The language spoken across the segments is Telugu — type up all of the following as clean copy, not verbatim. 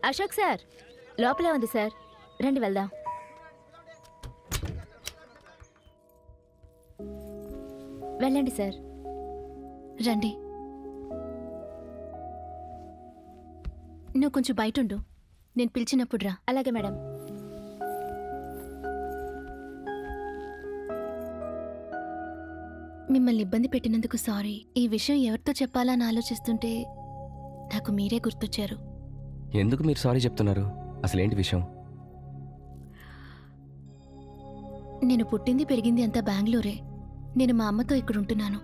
అశోక్ సార్ లోపలే ఉంది సార్, రండి వెళ్దాం. వెళ్ళండి సార్. రండి. నువ్వు కొంచెం బయట ఉండు, నేను పిలిచినప్పుడు రా. అలాగే మేడం. మిమ్మల్ని ఇబ్బంది పెట్టినందుకు సారీ. ఈ విషయం ఎవరితో చెప్పాలా అని ఆలోచిస్తుంటే నాకు మీరే గుర్తొచ్చారు. ఎందుకు మీరు సారీ చెప్తున్నారు? అసలేంటి విషయం? నేను పుట్టింది పెరిగింది అంతా బెంగళూరే. నేను మా అమ్మతో ఇక్కడ ఉంటున్నాను.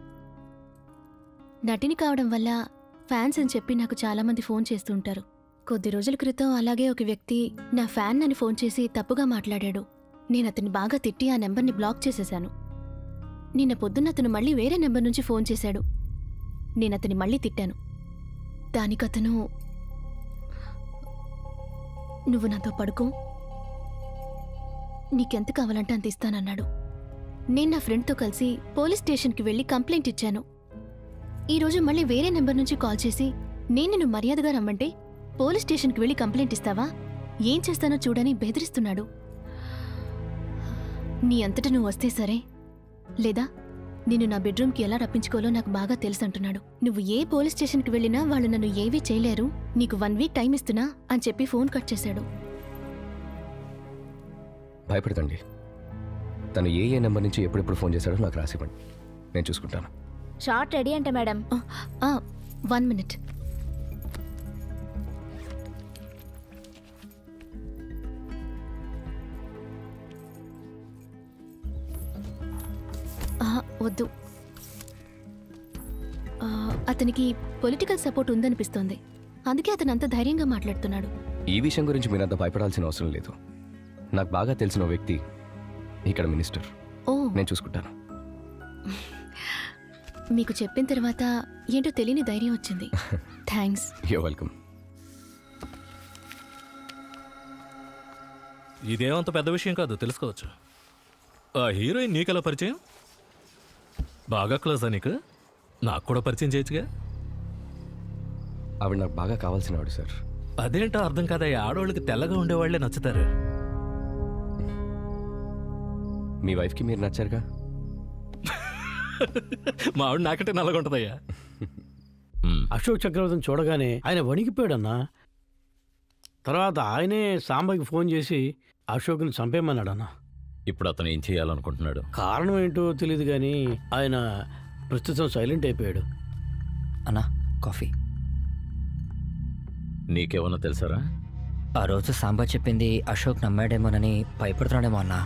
నటిని కావడం వల్ల ఫ్యాన్స్ అని చెప్పి నాకు చాలామంది ఫోన్ చేస్తుంటారు. కొద్ది రోజుల క్రితం అలాగే ఒక వ్యక్తి నా ఫ్యాన్ అని ఫోన్ చేసి తప్పుగా మాట్లాడాడు. నేను అతన్ని బాగా తిట్టి ఆ నెంబర్ని బ్లాక్ చేసేశాను. నిన్న పొద్దున్న అతను మళ్ళీ వేరే నెంబర్ నుంచి ఫోన్ చేశాడు. నేను అతన్ని మళ్ళీ తిట్టాను. దానికతను, నువ్వు నాతో పడుకో, నీకెంత కావాలంటే అంత ఇస్తానన్నాడు. నేను నా ఫ్రెండ్తో కలిసి పోలీస్ స్టేషన్కి వెళ్ళి కంప్లైంట్ ఇచ్చాను. ఈరోజు మళ్ళీ వేరే నెంబర్ నుంచి కాల్ చేసి నేను నిన్ను మర్యాదగా రమ్మంటే పోలీస్ స్టేషన్కి వెళ్ళి కంప్లైంట్ ఇస్తావా, ఏం చేస్తానో చూడని బెదిరిస్తున్నాడు. నీ అంతట నువ్వు వస్తే సరే, లేదా నిన్ను నా బెడ్రూమ్కి ఎలా రప్పించుకోవాలో నాకు బాగా తెలుసు అంటున్నాడు. నువ్వు ఏ పోలీస్ స్టేషన్కి వెళ్ళినా వాళ్ళు నన్ను ఏవీ చేయలేరు, నీకు 1 వీక్ టైం ఇస్తున్నా అని చెప్పి ఫోన్ కట్ చేశాడు. భయపడకండి. తను ఏ నెంబర్ నుంచి ఎప్పుడెప్పుడు ఫోన్ చేశాడో నాకు రాసివ్వండి, నేను చూసుకుంటాను. షార్ట్ రెడీ అంటే మేడం. 1 మినిట్. వద్దు, అతనికి పొలిటికల్ సపోర్ట్ ఉందనిపిస్తోంది, అందుకే అతను అంత ధైర్యంగా మాట్లాడుతున్నాడు. ఈ విషయం గురించి మీరంత భయపడాల్సిన అవసరం లేదు. నాకు బాగా తెలిసిన వ్యక్తి ఇక్కడ మినిస్టర్. ఓ, నేను చూసుకుంటాను. మీకు చెప్పిన తర్వాత ఏంటో తెలియని ధైర్యం వచ్చింది. థ్యాంక్స్. Your welcome. ఇదేమంత పెద్ద విషయం కాదు, తెలుసుకోవచ్చు. ఆ హీరోయిన్ నీకెలా పరిచయం? బాగా క్లోజా నీకు? నాకు కూడా పరిచయం చేయొచ్చుగా. ఆవిడ నాకు బాగా కావాల్సినవాడు సార్. అదేంటో అర్థం కాదా, ఆడవాళ్ళకి తెల్లగా ఉండేవాళ్లే నచ్చుతారు. మీ వైఫ్కి మీరు నచ్చారుగా. మా ఆవిడ నాకంటే నల్లగా ఉంటుందయ్యా. అశోక్ చక్రవర్తిని చూడగానే ఆయన వణికిపోయాడన్నా. తర్వాత ఆయనే సాంబకి ఫోన్ చేసి అశోక్ని చంపేయమన్నాడన్నా. ఇప్పుడు అతను ఏం చేయాలనుకుంటున్నాడు? కారణం ఏంటో తెలియదు కానీ ఆయన ప్రస్తుతం సైలెంట్ అయిపోయాడు. అన్నా, కాఫీ. నీకేమన్నా తెలుసారా? ఆ రోజు సాంబా చెప్పింది అశోక్ నమ్మాడేమోనని భయపడుతున్నాడేమో అన్నా,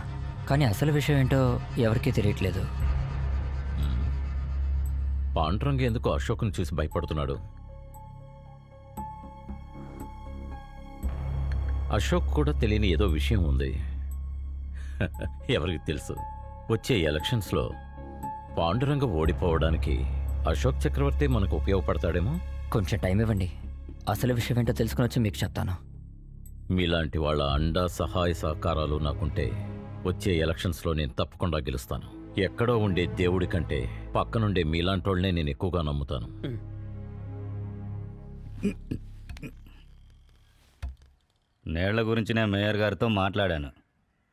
కానీ అసలు విషయం ఏంటో ఎవరికీ తెలియట్లేదు. పాండురంగ ఎందుకు అశోక్ని చూసి భయపడుతున్నాడు? అశోక్ కూడా తెలియని ఏదో విషయం ఉంది. ఎవరికి తెలుసు? వచ్చే ఎలక్షన్స్లో పాండురంగ ఓడిపోవడానికి అశోక్ చక్రవర్తి మనకు ఉపయోగపడతాడేమో. కొంచెం టైం ఇవ్వండి, అసలు విషయం ఏంటో తెలుసుకుని వచ్చి మీకు చెప్తాను. మీలాంటి వాళ్ళ అండా సహాయ సహకారాలు నాకుంటే వచ్చే ఎలక్షన్స్లో నేను తప్పకుండా గెలుస్తాను. ఎక్కడో ఉండే దేవుడి కంటే పక్కనుండే మీలాంటోళ్ళనే నేను ఎక్కువగా నమ్ముతాను. నీళ్ల గురించి నేను మేయర్ గారితో మాట్లాడాను.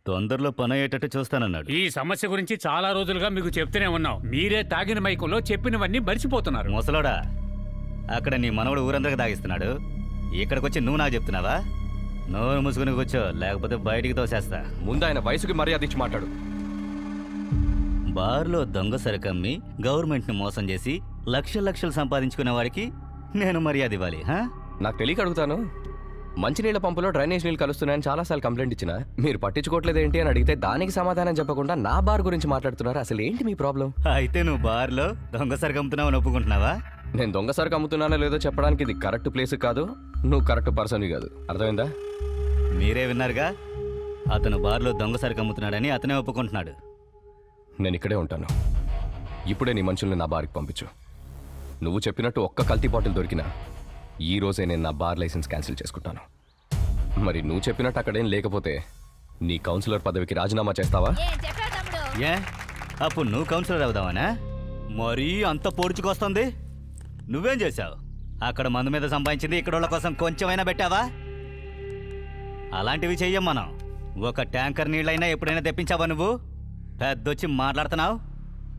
తొందరలో పని అయ్యేటట్టు చూస్తానన్నాడు. ఈ సమస్య గురించి చాలా రోజులుగా మీకు చెప్తూనే ఉన్నాం. మీరే తాగిన మైకంలో చెప్పినవన్నీ మర్చిపోతున్నారు. ముసలోడా, అక్కడ నీ మనవడు ఊరందరికి తాగిస్తున్నాడు, ఇక్కడికొచ్చి నువ్వు నాకు చెప్తున్నావా? నోరు మూసుకుని కూర్చో, లేకపోతే బయటికి తోసేస్తా. ముందు ఆయన వయసుకి మర్యాద ఇచ్చి మాట్లాడు. బార్లో దొంగ సరుకమ్మి గవర్నమెంట్ని మోసం చేసి లక్షలు సంపాదించుకునే వాడికి నేను మర్యాద ఇవ్వాలి? నాకు తెలియక అడుగుతాను. మంచినీళ్ళ పంపులో డ్రైనేజ్ నీళ్ళు కలుస్తున్నాయని చాలాసార్లు కంప్లైంట్ ఇచ్చినా మీరు పట్టించుకోవట్లేదేంటి అని అడిగితే దానికి సమాధానం చెప్పకుండా నా బార్ గురించి మాట్లాడుతున్నారు. అసలు ఏంటి మీ ప్రాబ్లం? అయితే నువ్వు బార్లో దొంగ సరుకు అమ్ముతున్నావు ఒప్పుకుంటున్నావా? నేను దొంగ సరుకు అమ్ముతున్నానో లేదో చెప్పడానికి ఇది కరెక్ట్ ప్లేస్ కాదు, నువ్వు కరెక్ట్ పర్సన్ కాదు. అర్థమైందా? మీరే విన్నారుగా, అతను బార్లో దొంగ సరుకు అమ్ముతున్నాడని అతనే ఒప్పుకుంటున్నాడు. నేను ఇక్కడే ఉంటాను. ఇప్పుడే నీ మనుషుల్ని నా బార్కి పంపించు. నువ్వు చెప్పినట్టు ఒక్క కల్తీ బాటిల్ దొరికినా ఈ రోజే నేను నా బార్ లైసెన్స్ క్యాన్సిల్ చేసుకుంటాను. మరి నువ్వు చెప్పినట్టు అక్కడేం లేకపోతే నీ కౌన్సిలర్ పదవికి రాజీనామా చేస్తావా? ఏ అప్పుడు నువ్వు కౌన్సిలర్ అవుదావనా? మరీ అంత పొడుచుకొస్తుంది. నువ్వేం చేశావు? అక్కడ మందు మీద సంపాదించింది ఇక్కడ వాళ్ళ కోసం కొంచెమైనా పెట్టావా? అలాంటివి చెయ్యం మనం. ఒక ట్యాంకర్ నీళ్ళైనా ఎప్పుడైనా తెప్పించావా నువ్వు? పెద్దొచ్చి మాట్లాడుతున్నావు.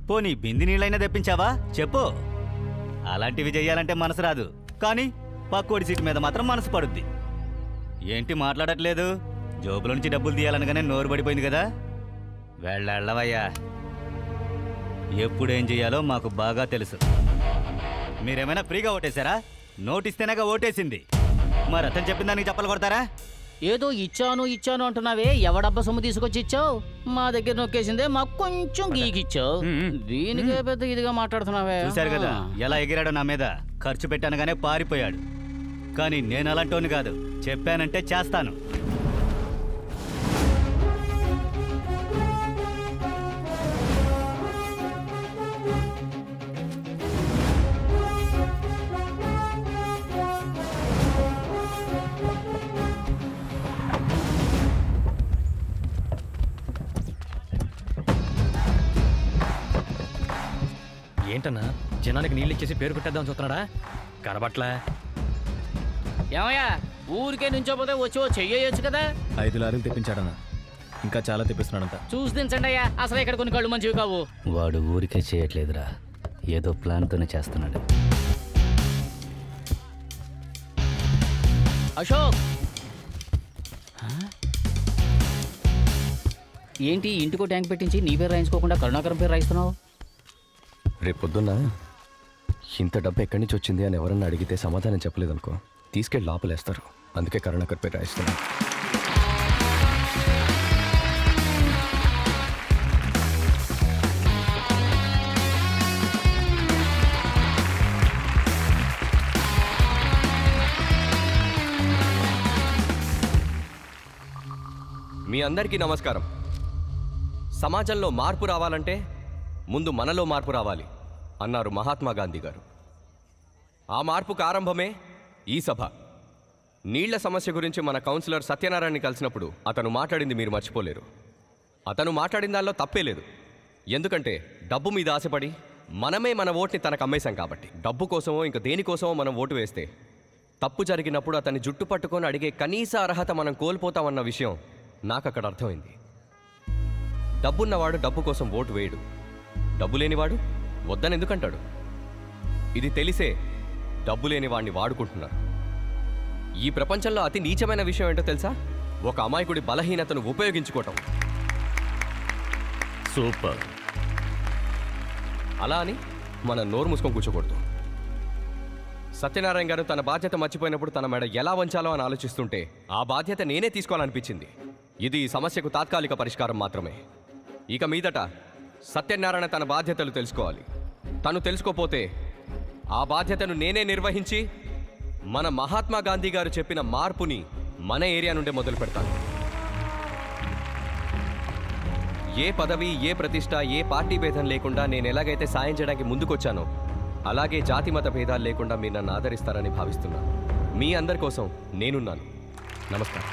పోనీ బింది నీళ్ళైనా తెప్పించావా చెప్పు. అలాంటివి చెయ్యాలంటే మనసు రాదు, కానీ పక్కోడి సీటు మీద మాత్రం మనసు పడుద్ది. ఏంటి మాట్లాడట్లేదు? జోబుల నుంచి డబ్బులు తీయాలనగానే నోరు పడిపోయింది కదా. వెళ్ళవయ్యా. ఎప్పుడేం చెయ్యాలో మాకు బాగా తెలుసు. మీరేమైనా ఫ్రీగా ఓటేశారా? నోటిస్తేనేగా ఓటేసింది. మరి అతను చెప్పిన దానికి చెప్పలు కొడతారా? ఏదో ఇచ్చాను అంటున్నావే, ఎవడబ్బా సొమ్ము తీసుకొచ్చి ఇచ్చావు? మా దగ్గర నొక్కేసిందే, మాకు కొంచెం గీకిచ్చావు. దీనికే పెద్ద ఇదిగా మాట్లాడుతున్నావే. చూశారు కదా ఎలా ఎగిరాడో నా మీద. ఖర్చు పెట్టానగానే పారిపోయాడు. కానీ నేను అలాంటోని కాదు, చెప్పానంటే చేస్తాను. ఏంటన్నా జనానికి నీళ్ళు ఇచ్చేసి పేరు పెట్టేద్దాం చూస్తున్నాడా? కనబట్లా? ఏమయ్యా, ఊరికే నుంచోపోతే వచ్చి చెయ్యొచ్చు కదా. 5 లారీలు తెప్పించాడన్నా, ఇంకా చాలా తెప్పిస్తున్నాడంట. చూసి దించండి అయ్యా, అసలు ఇక్కడ కొన్ని కళ్ళు మంచివి కావు. వాడు ఊరికే చేయట్లేదురా, ఏదో ప్లాన్తోనే చేస్తున్నాడు. అశోక్, ఏంటి ఇంటికో ట్యాంక్ పెట్టించి నీ పేరు రాయించుకోకుండా కరుణాకరం పేరు రాయిస్తున్నావు? రేపొద్దున్న ఇంత డబ్బు ఎక్కడి నుంచి వచ్చింది అని ఎవరన్నా అడిగితే సమాధానం చెప్పలేదనుకో, తీసుకెళ్ళి లోపలేస్తారు. అందుకే కరుణాకర్ పేరు రాయిస్తున్నాను. మీ అందరికీ నమస్కారం. సమాజంలో మార్పు రావాలంటే ముందు మనలో మార్పు రావాలి అన్నారు మహాత్మా గాంధీ గారు. ఆ మార్పుకు ఆరంభమే ఈ సభ. నీళ్ల సమస్య గురించి మన కౌన్సిలర్ సత్యనారాయణని కలిసినప్పుడు అతను మాట్లాడింది మీరు మర్చిపోలేరు. అతను మాట్లాడిన దానిలో తప్పే లేదు. ఎందుకంటే డబ్బు మీద ఆశపడి మనమే మన ఓటుని తనకు అమ్మేశాం కాబట్టి. డబ్బు కోసమో ఇంకా దేనికోసమో మనం ఓటు వేస్తే తప్పు జరిగినప్పుడు అతన్ని జుట్టు పట్టుకొని అడిగే కనీస అర్హత మనం కోల్పోతామన్న విషయం నాకు అక్కడ అర్థమైంది. డబ్బున్నవాడు డబ్బు కోసం ఓటు వేయడు, డబ్బు లేనివాడు వద్దని ఎందుకంటాడు? ఇది తెలిసే డబ్బు లేని వాడిని వాడుకుంటున్నారు. ఈ ప్రపంచంలో అతి నీచమైన విషయం ఏంటో తెలుసా? ఒక అమాయకుడి బలహీనతను ఉపయోగించుకోవటం. సూపర్. అలా అని మనం నోరు మూసుకొని కూర్చోకూడదు. సత్యనారాయణ గారు తన బాధ్యత మర్చిపోయినప్పుడు తన మెడ ఎలా వంచాలో అని ఆలోచిస్తుంటే ఆ బాధ్యత నేనే తీసుకోవాలనిపించింది. ఇది ఈ సమస్యకు తాత్కాలిక పరిష్కారం మాత్రమే. ఇక మీదట సత్యనారాయణ తన బాధ్యతలు తెలుసుకోవాలి. తను తెలుసుకోపోతే ఆ బాధ్యతను నేనే నిర్వహించి మన మహాత్మా గాంధీ గారు చెప్పిన మార్పుని మన ఏరియా నుండే మొదలు పెడతాను. ఏ పదవి, ఏ ప్రతిష్ట, ఏ పార్టీ భేదం లేకుండా నేను ఎలాగైతే సాయం చేయడానికి ముందుకొచ్చానో అలాగే జాతి మత భేదాలు లేకుండా మీరు నన్ను ఆదరిస్తారని భావిస్తున్నాను. మీ అందరి కోసం నేనున్నాను. నమస్కారం.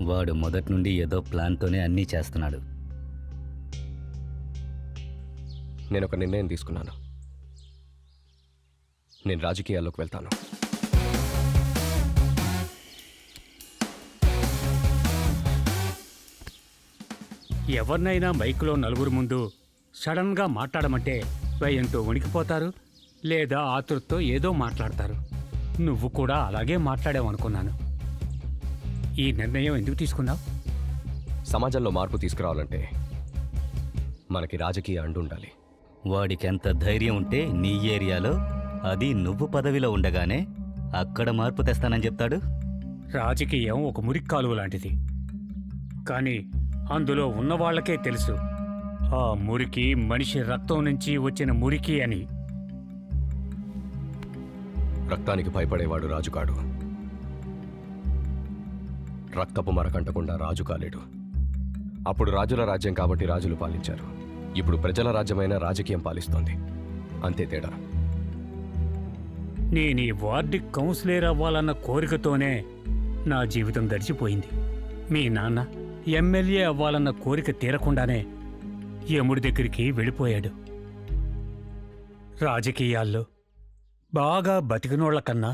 వాడు మొదటి నుండి ఏదో ప్లాన్తోనే అన్నీ చేస్తున్నాడు. నేను ఒక నిర్ణయం తీసుకున్నాను. నేను రాజకీయాల్లోకి వెళ్తాను. ఎవరినైనా మైకులో నలుగురు ముందు సడన్గా మాట్లాడమంటే భయంతో వణికిపోతారు, లేదా ఆతృతతో ఏదో మాట్లాడతారు. నువ్వు కూడా అలాగే మాట్లాడావనుకున్నాను. ఈ నిర్ణయం ఎందుకు తీసుకున్నావు? సమాజంలో మార్పు తీసుకురావాలంటే మనకి రాజకీయ అండు ఉండాలి. వాడికి ఎంత ధైర్యం ఉంటే నీ ఏరియాలో, అది నువ్వు పదవిలో ఉండగానే అక్కడ మార్పు తెస్తానని చెప్తాడు. రాజకీయం ఒక మురికి కాలువ లాంటిది, కానీ అందులో ఉన్నవాళ్లకే తెలుసు ఆ మురికి మనిషి రక్తం నుంచి వచ్చిన మురికి అని. రక్తానికి భయపడేవాడు రాజు కాడు. రక్తపు మరకంటకుండా రాజు కాలేడు. అప్పుడు రాజుల రాజ్యం కాబట్టి రాజులు పాలించారు. ఇప్పుడు ప్రజల రాజ్యమైన రాజకీయం పాలిస్తోంది. అంతే తేడా. నేను ఈ వార్డు కౌన్సిలర్ అవ్వాలన్న కోరికతోనే నా జీవితం గడిచిపోయింది. మీ నాన్న ఎమ్మెల్యే అవ్వాలన్న కోరిక తీరకుండానే యముడి దగ్గరికి వెళ్ళిపోయాడు. రాజకీయాల్లో బాగా బతికినోళ్ల కన్నా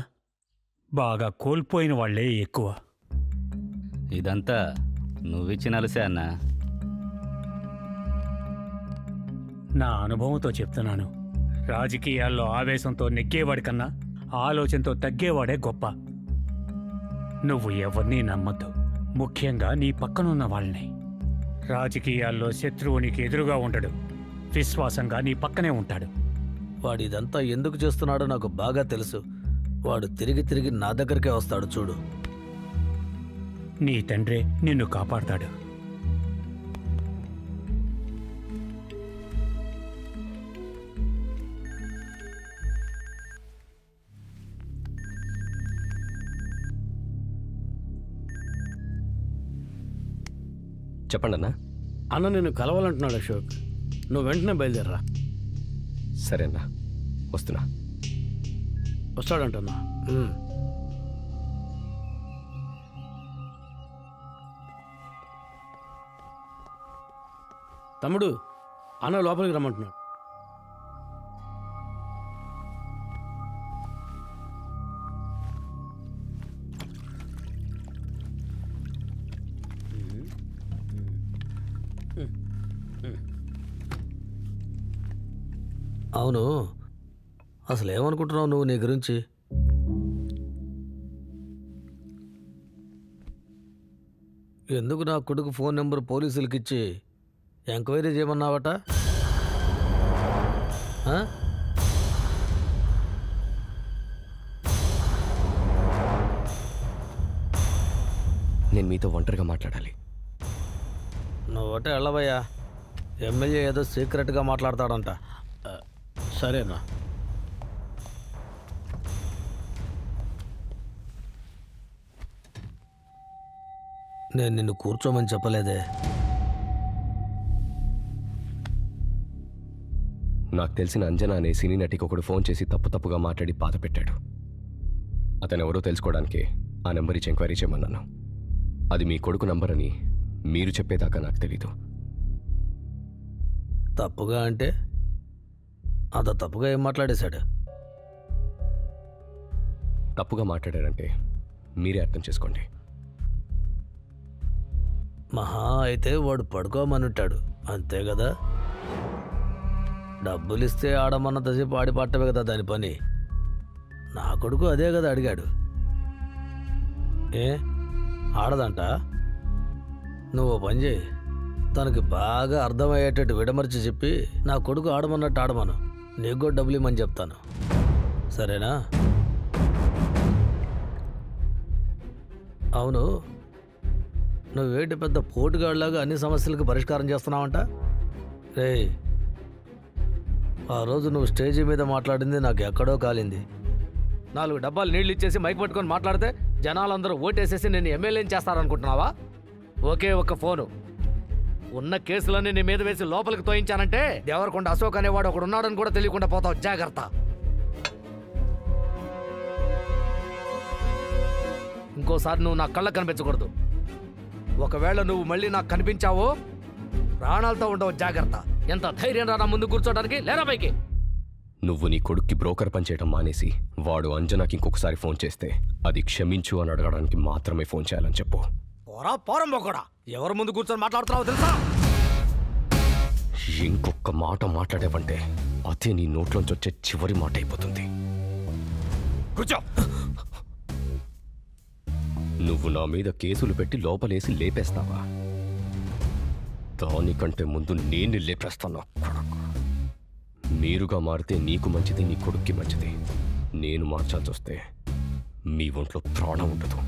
బాగా కోల్పోయిన వాళ్లే ఎక్కువ. ఇదంతా నువ్విచ్చిన అలసే అన్నా. నా అనుభవంతో చెప్తున్నాను, రాజకీయాల్లో ఆవేశంతో నెగ్గేవాడి కన్నా ఆలోచనతో తగ్గేవాడే గొప్ప. నువ్వు ఎవరినీ నమ్మద్దు, ముఖ్యంగా నీ పక్కనున్న వాళ్ళని. రాజకీయాల్లో శత్రువునికి ఎదురుగా ఉండడు, విశ్వాసంగా నీ పక్కనే ఉంటాడు. వాడు ఇదంతా ఎందుకు చేస్తున్నాడో నాకు బాగా తెలుసు. వాడు తిరిగి తిరిగి నా దగ్గరికే వస్తాడు చూడు. నీ తండ్రే నిన్ను కాపాడతాడు. చెప్పండి అన్నా. అన్న నిన్ను కలవాలంటున్నాడు అశోక్. నువ్వు వెంటనే బయలుదేరరా. సరే అన్నా, వస్తున్నా. వస్తాడంటన్నా. తమ్ముడు, అన్న లోపలికి రమ్మంటున్నాడు. అవును, అసలు ఏమనుకుంటున్నావు నువ్వు నీ గురించి? ఎందుకు నా కొడుకు ఫోన్ నెంబర్ పోలీసులకి ఇచ్చి ఎంక్వైరీ చేయమన్నావట? నేను మీతో ఒంటరిగా మాట్లాడాలి. నువ్వటే వెళ్ళవయ్యా. ఎమ్మెల్యే ఏదో సీక్రెట్గా మాట్లాడతాడంట. సరేనా? నేను నిన్ను కూర్చోమని చెప్పలేదే. నాకు తెలిసిన అంజనా అనే సినీ నటికి ఒకడు ఫోన్ చేసి తప్పుగా మాట్లాడి బాధ పెట్టాడు. అతను ఎవరో తెలుసుకోవడానికి ఆ నెంబర్ ఇచ్చి ఎంక్వైరీ చేయమన్నాను. అది మీ కొడుకు నంబర్ అని మీరు చెప్పేదాకా నాకు తెలీదు. తప్పుగా అంటే అంత తప్పుగా ఏం మాట్లాడేశాడు? తప్పుగా మాట్లాడారంటే మీరే అర్థం చేసుకోండి. మహా అయితే వాడు పడుకోమనుంటాడు, అంతే కదా? డబ్బులు ఇస్తే ఆడమన్నంతసేపు ఆడి పట్టవే కదా దాని పని. నా కొడుకు అదే కదా అడిగాడు. ఏ ఆడదంట? నువ్వు పని చేయి, తనకి బాగా అర్థమయ్యేటట్టు విడమర్చి చెప్పి నా కొడుకు ఆడమన్నట్టు ఆడమను. నీకు కూడా డబ్బులు ఇమ్మని చెప్తాను, సరేనా? అవును, నువ్వేంటి పెద్ద పోటుగాడిలాగా అన్ని సమస్యలకు పరిష్కారం చేస్తున్నావంట? రేయ్, ఆ రోజు నువ్వు స్టేజీ మీద మాట్లాడింది నాకు ఎక్కడో కాలింది. 4 డబ్బాలు నీళ్ళు ఇచ్చేసి మైక్ పట్టుకొని మాట్లాడితే జనాలందరూ ఓటేసేసి నేను ఎమ్మెల్యేని చేస్తారనుకుంటున్నావా? ఒకే ఒక్క ఫోను, ఉన్న కేసులన్నీ నీ మీద వేసి లోపలికి తోయించానంటే దేవరకొండ అశోక్ అనేవాడు ఒకడు ఉన్నాడని కూడా తెలియకుండా పోతావు. జాగ్రత్త. ఇంకోసారి నువ్వు నా కళ్ళకు కనిపించకూడదు. ఒకవేళ నువ్వు మళ్ళీ నాకు కనిపించావో ప్రాణాలతో ఉండవు. జాగ్రత్త. ఎంత ధైర్యం రా నా ముందు కూర్చోడానికి? లేరా పైకి. నువ్వు నీ కొడుక్కి బ్రోకర్ పనిచేయడం మానేసి వాడు అంజనాకి ఇంకొకసారి ఫోన్ చేస్తే అది క్షమించు అని అడగడానికి మాత్రమే ఫోన్ చేయాలని చెప్పు. పోరా పోరం పోకూడా. ఎవరి ముందు కూర్చొని మాట్లాడుతున్నావు తెలుసా? ఇంకొక మాట మాట్లాడేవంటే అదే నీ నోట్లోంచి వచ్చే చివరి మాట అయిపోతుంది. కూర్చో. నువ్వు నా మీద కేసులు పెట్టి లోపలేసి లేపేస్తావా? దానికంటే ముందు నేను లేపేస్తాను. మీరుగా మారితే నీకు మంచిది, నీ కొడుక్కి మంచిది. నేను మార్చాల్సి వస్తే మీ ఒంట్లో ప్రాణం ఉండదు.